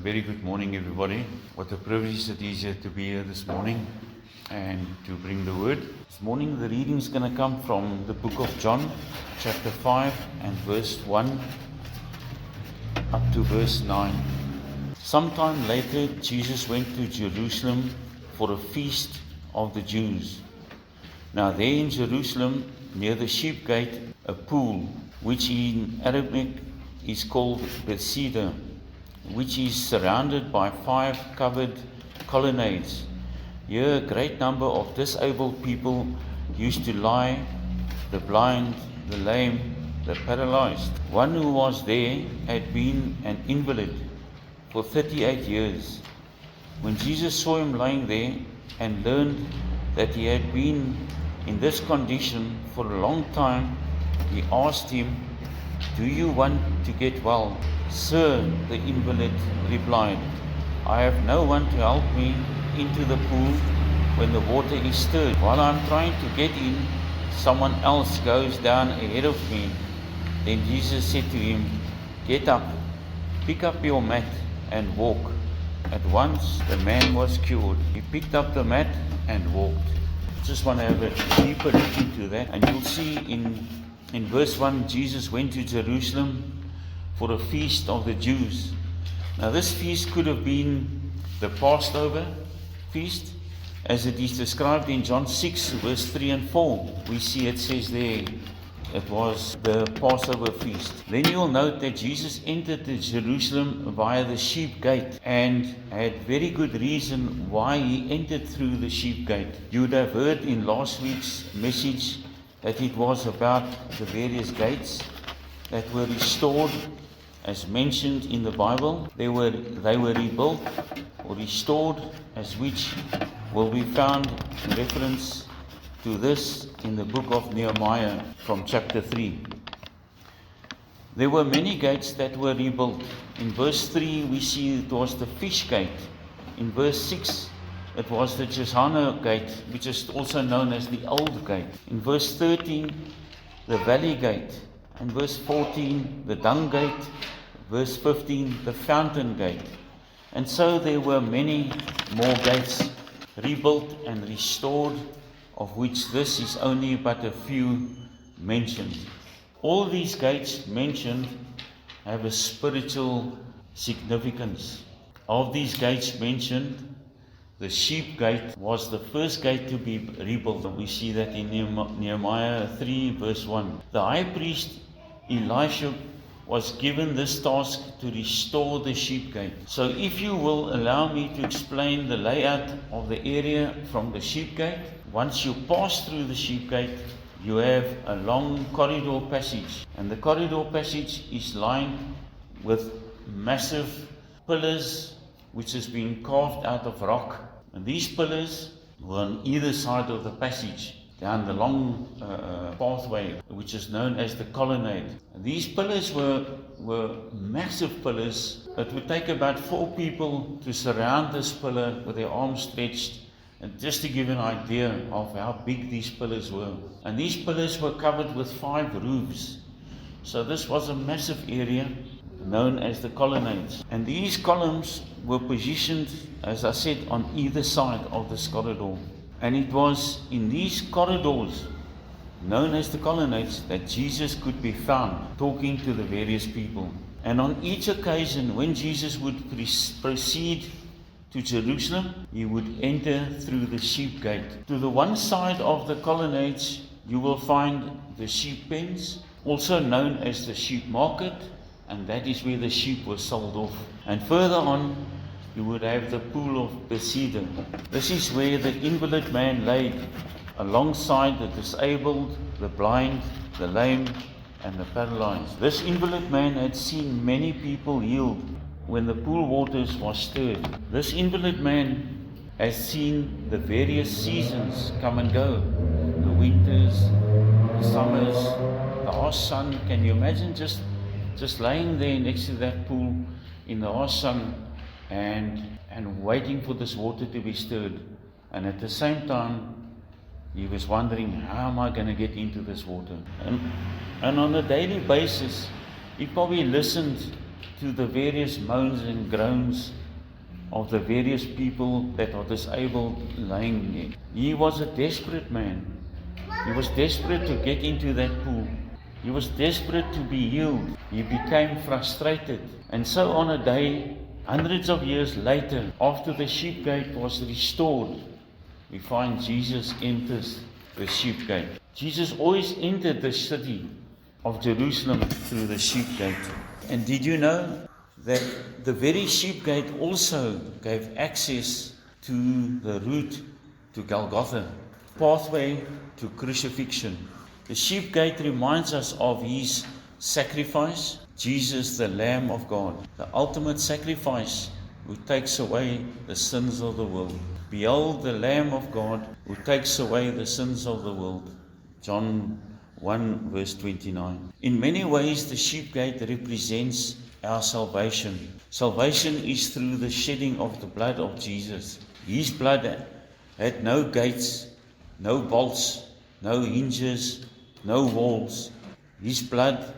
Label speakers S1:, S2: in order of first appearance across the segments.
S1: very good morning, everybody. What a privilege it is here to be here this morning and to bring the word. This morning the reading is going to come from the book of John, chapter 5 and verse 1 up to verse 9. Sometime later, Jesus went to Jerusalem for a feast of the Jews. Now there in Jerusalem, near the sheep gate, a pool, which in Arabic is called Bethesda, which is surrounded by 5 covered colonnades. Here a great number of disabled people used to lie, the blind, the lame, the paralyzed. One who was there had been an invalid for 38 years. When Jesus saw him lying there and learned that he had been in this condition for a long time, he asked him, "Do you want to get well?" "Sir," the invalid replied, "I have no one to help me into the pool when the water is stirred. While I'm trying to get in, someone else goes down ahead of me." Then Jesus said to him, "Get up, pick up your mat and walk." At once the man was cured. He picked up the mat and walked. Just want to have a deeper look into that, and you'll see in verse 1, Jesus went to Jerusalem for a feast of the Jews. Now this feast could have been the Passover feast, as it is described in John 6 verse 3 and 4. We see it says there, it was the Passover feast. Then you'll note that Jesus entered the Jerusalem via the sheep gate, and had very good reason why he entered through the sheep gate. You would have heard in last week's message that it was about the various gates that were restored, as mentioned in the Bible. They were rebuilt or restored, as which will be found in reference to this in the book of Nehemiah from chapter 3. There were many gates that were rebuilt. In verse 3 we see it was the fish gate. In verse 6 it was the Jesana gate, which is also known as the old gate. In verse 13 the valley gate. In verse 14 the dung gate. Verse 15 the fountain gate. And so there were many more gates rebuilt and restored, of which this is only but a few mentioned. All these gates mentioned have a spiritual significance. Of these gates mentioned, the sheep gate was the first gate to be rebuilt. We see that in Nehemiah 3 verse 1. The high priest Elisha was given this task to restore the sheep gate. So if you will allow me to explain the layout of the area from the sheep gate, once you pass through the sheep gate, you have a long corridor passage. And the corridor passage is lined with massive pillars which has been carved out of rock. And these pillars were on either side of the passage, down the long pathway, which is known as the colonnade. And these pillars were massive pillars. It would take about 4 people to surround this pillar with their arms stretched, and just to give an idea of how big these pillars were. And these pillars were covered with 5 roofs. So this was a massive area known as the colonnades. And these columns were positioned, as I said, on either side of this corridor. And it was in these corridors, known as the colonnades, that Jesus could be found talking to the various people. And on each occasion, when Jesus would proceed to Jerusalem, he would enter through the sheep gate. To the one side of the colonnades, you will find the sheep pens, also known as the sheep market, and that is where the sheep were sold off. And further on, you would have the pool of Bethesda. This is where the invalid man laid, alongside the disabled, the blind, the lame, and the paralyzed. This invalid man had seen many people healed when the pool waters was stirred. This invalid man has seen the various seasons come and go. The winters, the summers, the harsh sun. Can you imagine just laying there next to that pool in the harsh sun, and waiting for this water to be stirred? And at the same time, he was wondering, how am I going to get into this water? And on a daily basis, he probably listened to the various moans and groans of the various people that are disabled lying there. He was a desperate man. He was desperate to get into that pool. He was desperate to be healed. He became frustrated. And so on a day, hundreds of years later, after the sheep gate was restored, we find Jesus enters the sheep gate. Jesus always entered the city of Jerusalem through the sheep gate. And did you know that the very sheep gate also gave access to the route to Golgotha, pathway to crucifixion? The sheep gate reminds us of his sacrifice, Jesus the Lamb of God, the ultimate sacrifice who takes away the sins of the world. Behold the Lamb of God who takes away the sins of the world. John 1 verse 29. In many ways the sheep gate represents our salvation. Salvation is through the shedding of the blood of Jesus. His blood had no gates, no bolts, no hinges, no walls. His blood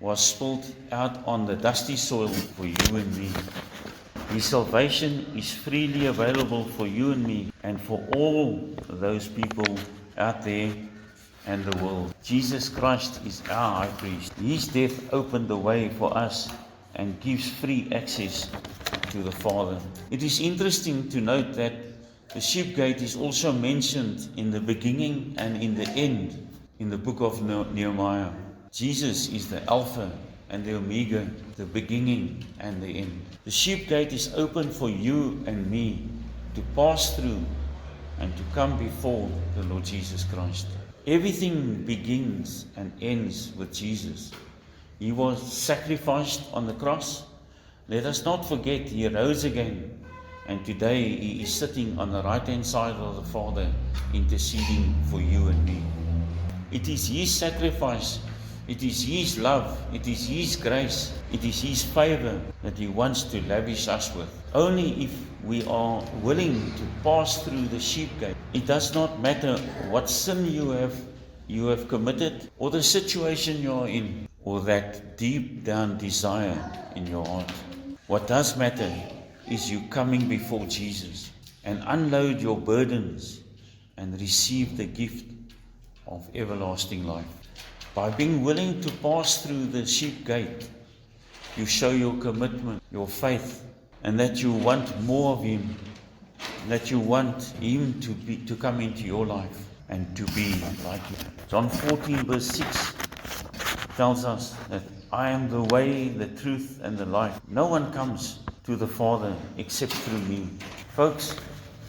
S1: was spilled out on the dusty soil for you and me. His salvation is freely available for you and me and for all those people out there and the world. Jesus Christ is our high priest. His death opened the way for us and gives free access to the Father. It is interesting to note that the sheep gate is also mentioned in the beginning and in the end in the book of Nehemiah. Jesus is the Alpha and the Omega, the beginning and the end. The sheep gate is open for you and me to pass through and to come before the Lord Jesus Christ. Everything begins and ends with Jesus. He was sacrificed on the cross. Let us not forget he rose again. And today he is sitting on the right hand side of the Father, interceding for you and me. It is his sacrifice, it is his love, it is his grace, it is his favor that he wants to lavish us with. Only if we are willing to pass through the sheep gate. It does not matter what sin you have committed, or the situation you are in, or that deep down desire in your heart. What does matter is you coming before Jesus and unload your burdens and receive the gift of everlasting life. By being willing to pass through the sheep gate, you show your commitment, your faith, and that you want more of him, that you want him to come into your life and to be like him. John 14 verse 6 tells us that I am the way, the truth, and the life. No one comes to the Father except through me. Folks,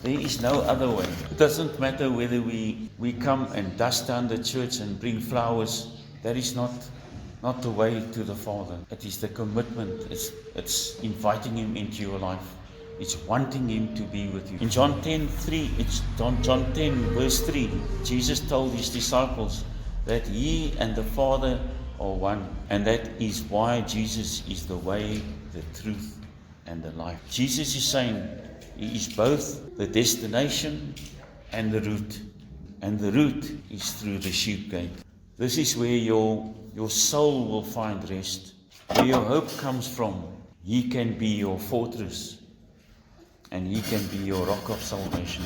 S1: there is no other way. It doesn't matter whether we come and dust down the church and bring flowers. That is not the way to the Father. It is the commitment. It's inviting him into your life. It's wanting him to be with you. In John 10 verse 3, Jesus told his disciples that he and the Father are one. And that is why Jesus is the way, the truth, and the life. Jesus is saying he is both the destination and the route. And the route is through the sheep gate. This is where your soul will find rest. Where your hope comes from. He can be your fortress. And he can be your rock of salvation.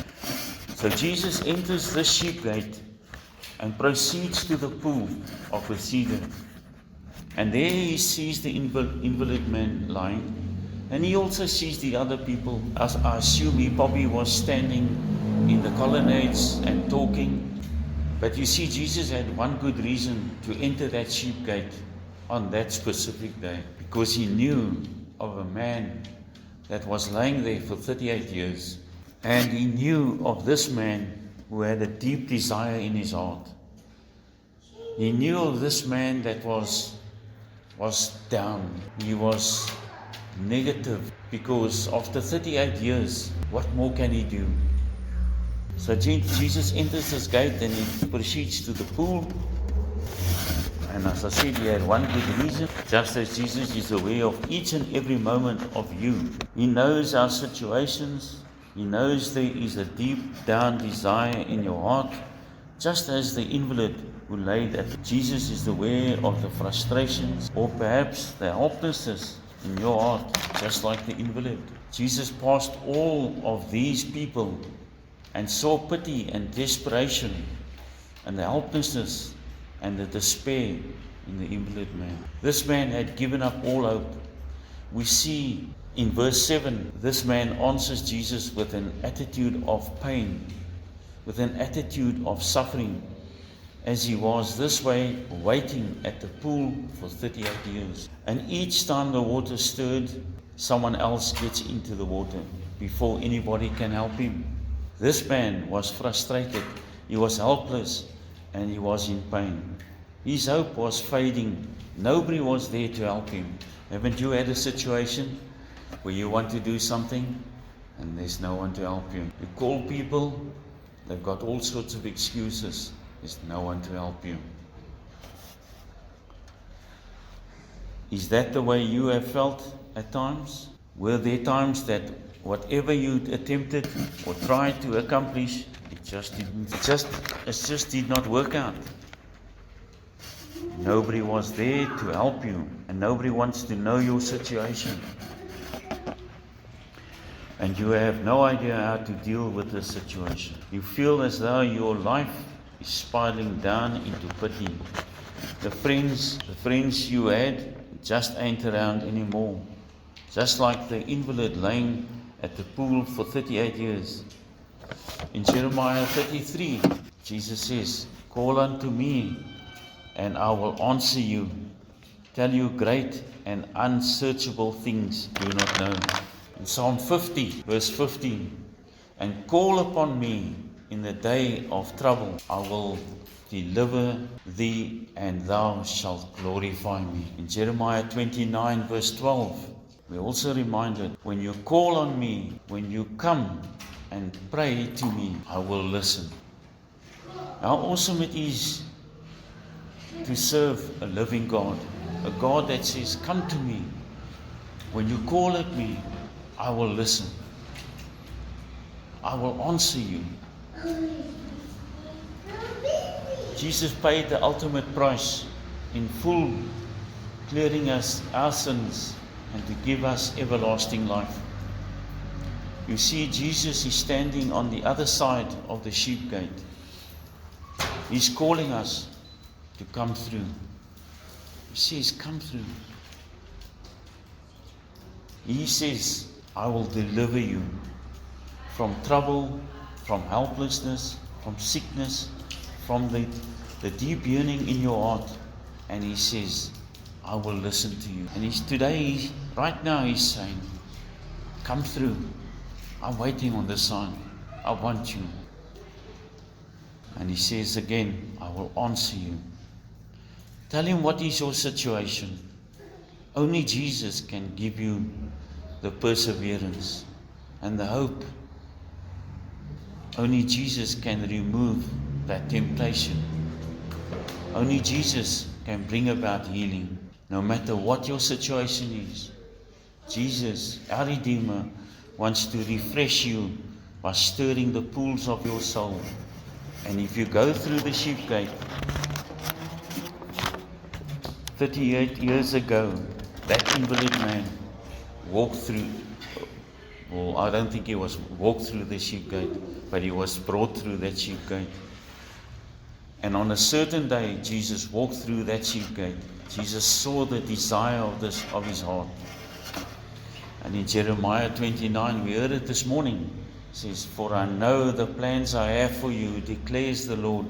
S1: So Jesus enters the sheep gate and proceeds to the pool of Bethesda. And there he sees the invalid man lying. And he also sees the other people. As I assume he probably was standing in the colonnades and talking. But you see, Jesus had one good reason to enter that sheep gate on that specific day. Because he knew of a man that was lying there for 38 years. And he knew of this man who had a deep desire in his heart. He knew of this man that was down. He was negative, because after 38 years, what more can he do? So Jesus enters this gate and he proceeds to the pool. And as I said, he had one good reason. Just as Jesus is aware of each and every moment of you. He knows our situations. He knows there is a deep down desire in your heart. Just as the invalid who laid at Jesus is aware of the frustrations or perhaps the helplessness in your heart, just like the invalid. Jesus passed all of these people and saw pity and desperation and the helplessness and the despair in the invalid man. This man had given up all hope. We see in verse 7, this man answers Jesus with an attitude of pain, with an attitude of suffering, as he was this way waiting at the pool for 38 years. And each time the water stirred, someone else gets into the water before anybody can help him. This man was frustrated, he was helpless, and he was in pain. His hope was fading. Nobody was there to help him. Haven't you had a situation where you want to do something and there's no one to help you? You call people, they've got all sorts of excuses. There's no one to help you. Is that the way you have felt at times? Were there times that whatever you attempted or tried to accomplish, it just did not work out? Nobody was there to help you, and nobody wants to know your situation. And you have no idea how to deal with this situation. You feel as though your life is spiraling down into pity. The friends you had just ain't around anymore. Just like the invalid laying at the pool for 38 years. In Jeremiah 33, Jesus says, "Call unto me, and I will answer you, tell you great and unsearchable things you do not know." In Psalm 50, verse 15, "And call upon me in the day of trouble. I will deliver thee, and thou shalt glorify me." In Jeremiah 29, verse 12, we're also reminded, when you call on me, when you come and pray to me, I will listen. How awesome it is to serve a living God, a God that says, "Come to me. When you call at me, I will listen. I will answer you." Jesus paid the ultimate price in full, clearing us our sins and to give us everlasting life. You see, Jesus is standing on the other side of the sheep gate. He's calling us to come through. He says, "Come through." He says, "I will deliver you from trouble, from helplessness, from sickness, from the deep yearning in your heart." And he says, "I will listen to you." And right now he's saying, "Come through. I'm waiting on the sign. I want you." And he says again, "I will answer you." Tell him what is your situation. Only Jesus can give you the perseverance and the hope. Only Jesus can remove that temptation. Only Jesus can bring about healing. No matter what your situation is, Jesus, our Redeemer, wants to refresh you by stirring the pools of your soul. And if you go through the sheep gate, 38 years ago, that invalid man walked through, well, I don't think he was walked through the sheep gate, but he was brought through that sheep gate. And on a certain day, Jesus walked through that sheep gate. Jesus saw the desire of his heart. And in Jeremiah 29, we heard it this morning, it says, "For I know the plans I have for you, declares the Lord,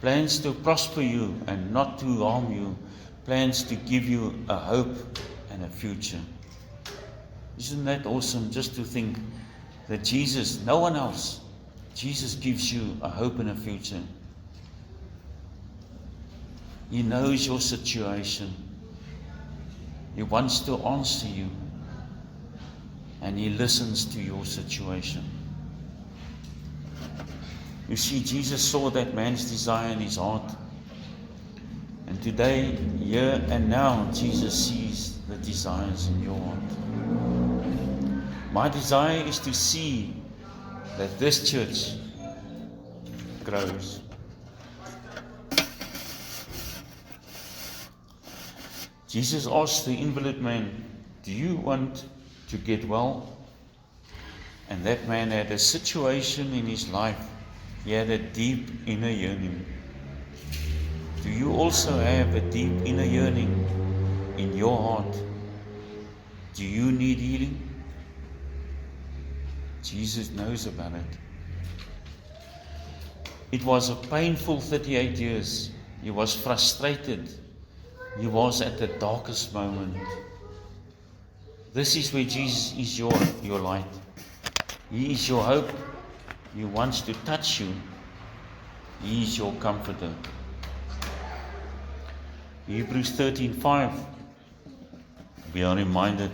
S1: plans to prosper you and not to harm you, plans to give you a hope and a future." Isn't that awesome, just to think that Jesus, no one else, Jesus gives you a hope and a future. He knows your situation. He wants to answer you. And he listens to your situation. You see, Jesus saw that man's desire in his heart. And today, here and now, Jesus sees the desires in your heart. My desire is to see that this church grows. Jesus asked the invalid man do you want to get well? And that man had a situation in his life. He had a deep inner yearning. Do you also have a deep inner yearning in your heart? Do you need healing? Jesus knows about it. It was a painful 38 years. He was frustrated. He was at the darkest moment. This is where Jesus is your light. He is your hope. He wants to touch you. He is your comforter. Hebrews 13:5. We are reminded,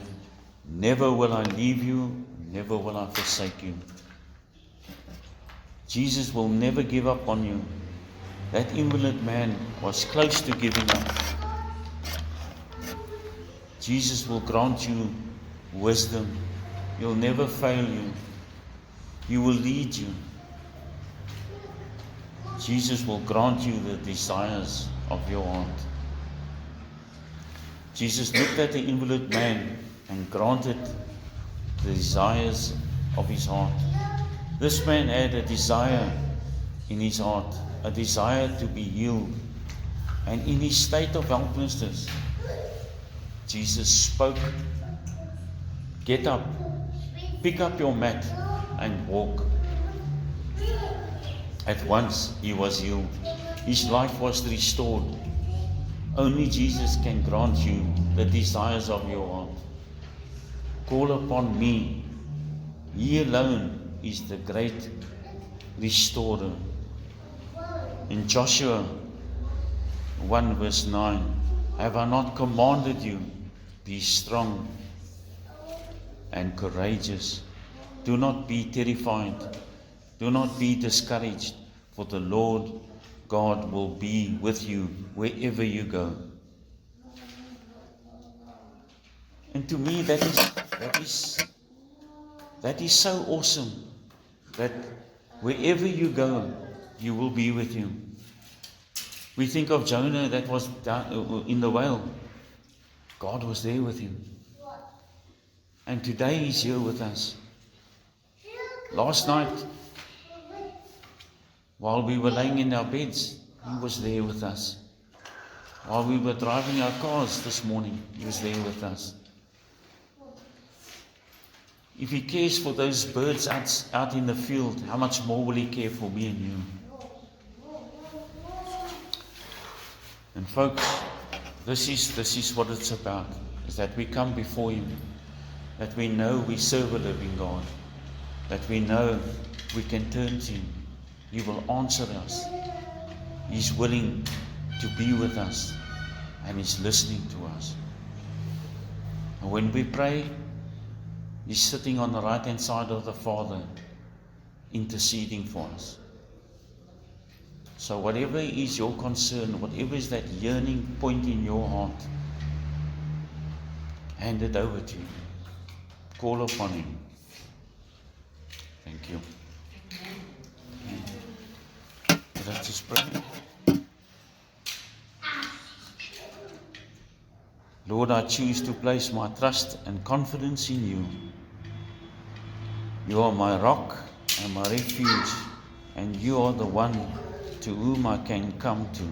S1: never will I leave you, never will I forsake you. Jesus will never give up on you. That invalid man was close to giving up. Jesus will grant you wisdom. He'll never fail you. He will lead you. Jesus will grant you the desires of your heart. Jesus looked at the invalid man and granted the desires of his heart. This man had a desire in his heart, a desire to be healed. And in his state of helplessness, Jesus spoke, get up, pick up your mat and walk. At once he was healed. His life was restored. Only Jesus can grant you the desires of your heart. Call upon me. He alone is the great restorer. In Joshua 1 verse 9, have I not commanded you, be strong and courageous. Do not be terrified. Do not be discouraged, for the Lord God will be with you wherever you go. And to me that is so awesome, that wherever you go, you will be with you. We think of Jonah that was down in the whale. God was there with him. And today he's here with us. Last night, while we were laying in our beds, he was there with us. While we were driving our cars this morning, he was there with us. If he cares for those birds out in the field, how much more will he care for me and you? And folks, this is what it's about, is that we come before him, that we know we serve a living God, that we know we can turn to him. He will answer us. He's willing to be with us, and he's listening to us. And when we pray, he's sitting on the right-hand side of the Father, interceding for us. So whatever is your concern, whatever is that yearning point in your heart, hand it over to him. Call upon him. Thank you. Let us pray. Lord, I choose to place my trust and confidence in you. You are my rock and my refuge, and you are the one to whom I can come to,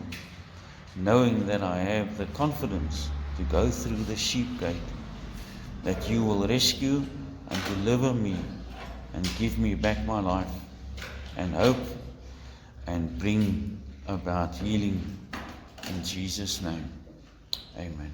S1: knowing that I have the confidence to go through the sheep gate, that you will rescue and deliver me and give me back my life and hope and bring about healing in Jesus' name. Amen.